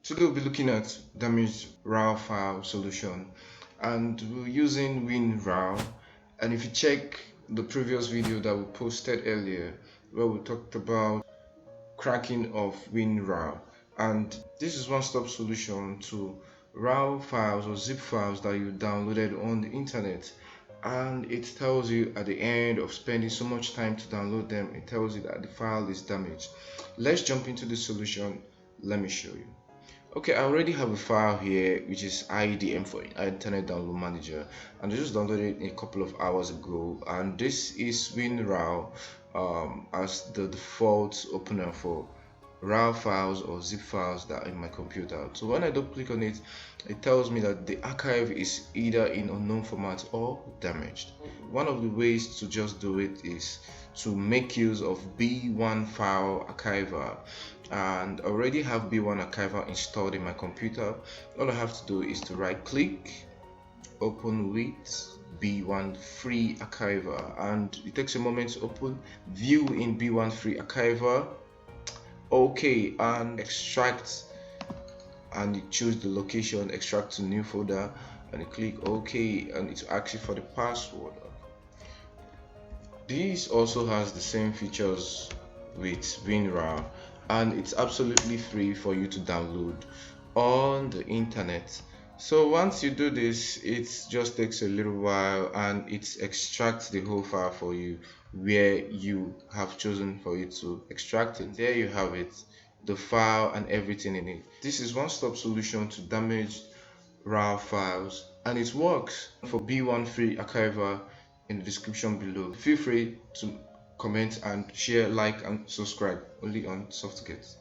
Today we'll be looking at damaged RAR file solution, and we're using WinRAR. And if you check the previous video that we posted earlier where we talked about cracking of WinRAR, and this is one-stop solution to RAR files or zip files that you downloaded on the internet, and it tells you at the end of spending so much time to download them, it tells you that the file is damaged. Let's jump into the solution. Let me show you. Okay, I already have a file here which is IDM for Internet Download Manager, and I just downloaded it a couple of hours ago, and this is WinRAR as the default opener for RAR files or zip files that are in my computer. So when I double click on it, it tells me that the archive is either in unknown format or damaged. One of the ways to just do it is to make use of B1 file archiver, and I already have B1 archiver installed in my computer. All I have to do is to right click, open with B1 free archiver, and it takes a moment to open. View in B1 free archiver, okay, and extract, and you choose the location, extract to new folder, and you click OK, and it asks you for the password. This also has the same features with WinRAR, and it's absolutely free for you to download on the internet. So once you do this, it just takes a little while and it extracts the whole file for you where you have chosen for it to extract it. There you have it, the file and everything in it. This is one-stop solution to damaged RAR files, and it works. For B1 free archiver in the description below. Feel free to comment and share, like and subscribe only on SoftGet.